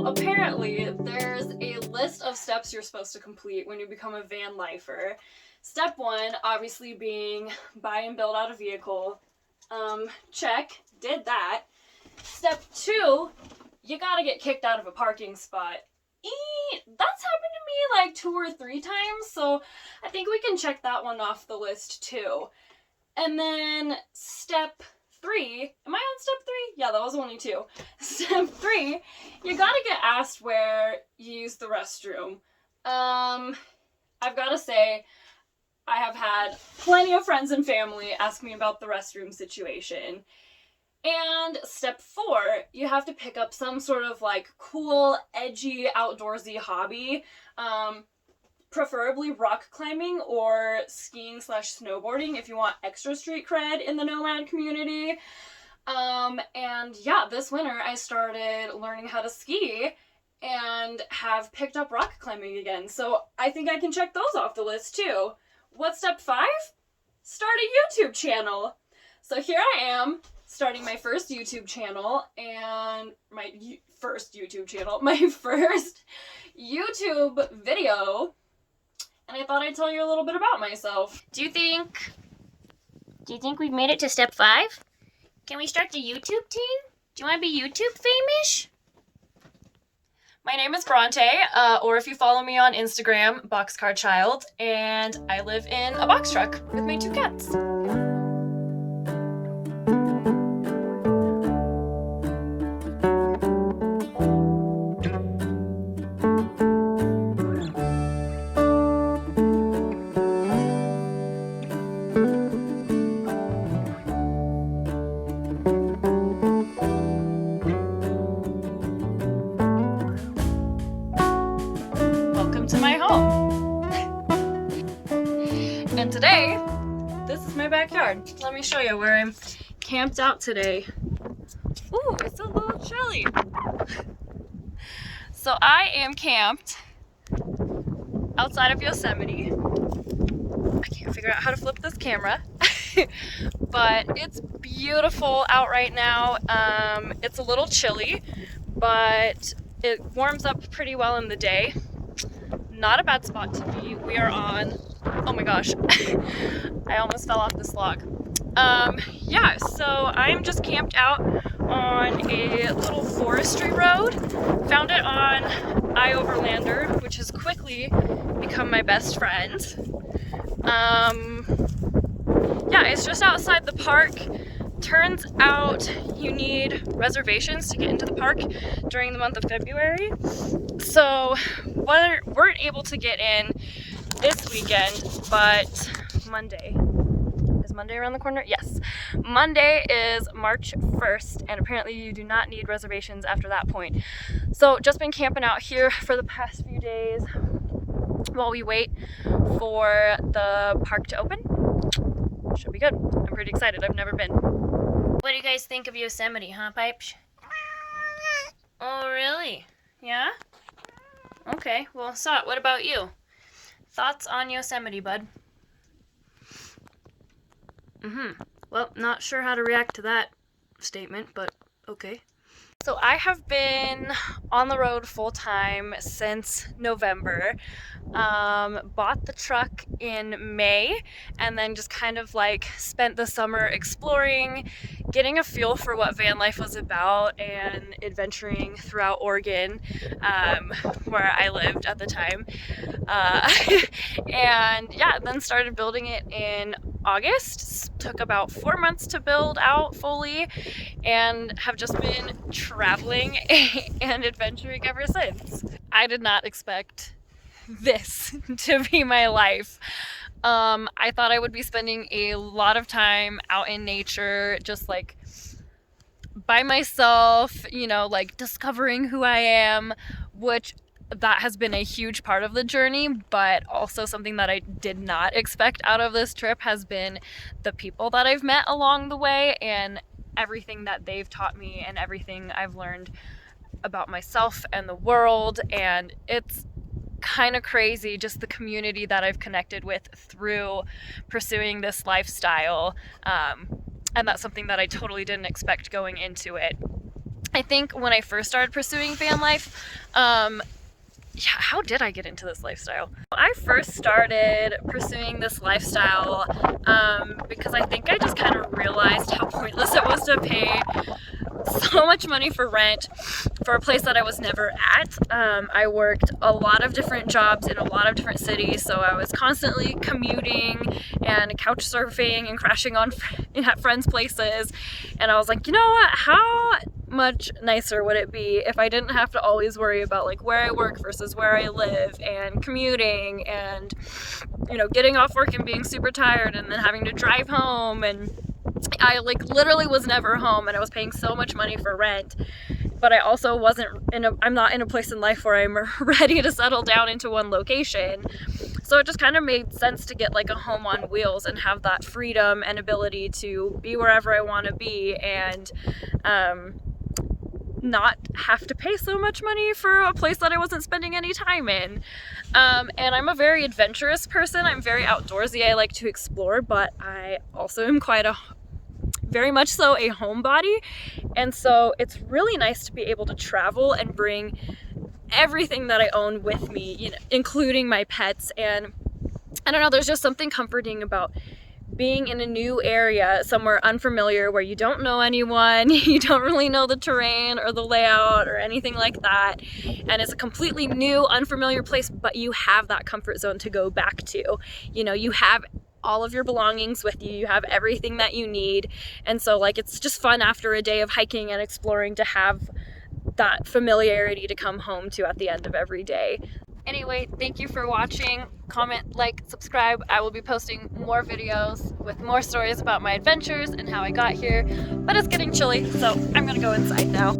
So apparently there's a list of steps you're supposed to complete when you become a van lifer. Step 1, obviously, being buy and build out a vehicle. Check, did that. Step 2, you gotta get kicked out of a parking spot. That's happened to me like 2 or 3 times, so I think we can check that one off the list too. And then step 3, am I on step 3? Yeah, that was only 2. Step 3, you gotta get asked where you use the restroom. I've gotta say, I have had plenty of friends and family ask me about the restroom situation. And step 4, you have to pick up some sort of like cool, edgy, outdoorsy hobby. Preferably rock climbing or skiing/snowboarding if you want extra street cred in the nomad community. And yeah, this winter I started learning how to ski and have picked up rock climbing again. So I think I can check those off the list too. What's step 5? Start a YouTube channel. So here I am, starting my first YouTube channel, and my first YouTube video, and I thought I'd tell you a little bit about myself. Do you think we've made it to step 5? Can we start the YouTube team? Do you want to be YouTube famous? My name is Bronte, or if you follow me on Instagram, BoxCarChild, and I live in a box truck with my 2 cats. To my home. And today, this is my backyard. Let me show you where I'm camped out today. Ooh, it's a little chilly. So I am camped outside of Yosemite. I can't figure out how to flip this camera. But it's beautiful out right now. It's a little chilly, but it warms up pretty well in the day. Not a bad spot to be. We are on, oh my gosh, I almost fell off this log. Yeah, so I'm just camped out on a little forestry road. Found it on iOverlander, which has quickly become my best friend. Yeah, it's just outside the park. Turns out you need reservations to get into the park during the month of February. So we weren't able to get in this weekend, but Monday. Is Monday around the corner? Yes. Monday is March 1st, and apparently you do not need reservations after that point. So just been camping out here for the past few days while we wait for the park to open. Should be good. I'm pretty excited. I've never been. What do you guys think of Yosemite, huh, Pipes? Oh, really? Yeah? Okay, well, Sot, what about you? Thoughts on Yosemite, bud? Well, not sure how to react to that statement, but okay. So I have been on the road full time since November. Bought the truck in May, and then just kind of like spent the summer exploring, getting a feel for what van life was about, and adventuring throughout Oregon, where I lived at the time. And yeah, then started building it in August. Took about 4 months to build out fully, and have just been traveling and adventuring ever since. I did not expect this to be my life. I thought I would be spending a lot of time out in nature, just like by myself, you know, like discovering who I am, which that has been a huge part of the journey, but also something that I did not expect out of this trip has been the people that I've met along the way and everything that they've taught me and everything I've learned about myself and the world. And it's kind of crazy just the community that I've connected with through pursuing this lifestyle. And that's something that I totally didn't expect going into it. I think when I first started pursuing van life, yeah, how did I get into this lifestyle? I first started pursuing this lifestyle because I think I just kind of realized how pointless it was to pay so much money for rent for a place that I was never at. I worked a lot of different jobs in a lot of different cities, so I was constantly commuting and couch surfing and crashing on at friends' places. And I was like, you know what? How much nicer would it be if I didn't have to always worry about like where I work versus where I live and commuting and, you know, getting off work and being super tired and then having to drive home. And I like literally was never home, and I was paying so much money for rent, but I also I'm not in a place in life where I'm ready to settle down into one location. So it just kind of made sense to get like a home on wheels and have that freedom and ability to be wherever I want to be and not have to pay so much money for a place that I wasn't spending any time in. And I'm a very adventurous person. I'm very outdoorsy. I like to explore, but I also am very much so a homebody. And so it's really nice to be able to travel and bring everything that I own with me, you know, including my pets. And I don't know, there's just something comforting about being in a new area, somewhere unfamiliar where you don't know anyone, you don't really know the terrain or the layout or anything like that, and it's a completely new, unfamiliar place, but you have that comfort zone to go back to. You know, you have all of your belongings with you, you have everything that you need, and so like it's just fun after a day of hiking and exploring to have that familiarity to come home to at the end of every day. Anyway, thank you for watching. Comment, like, subscribe. I will be posting more videos with more stories about my adventures and how I got here. But it's getting chilly, so I'm gonna go inside now.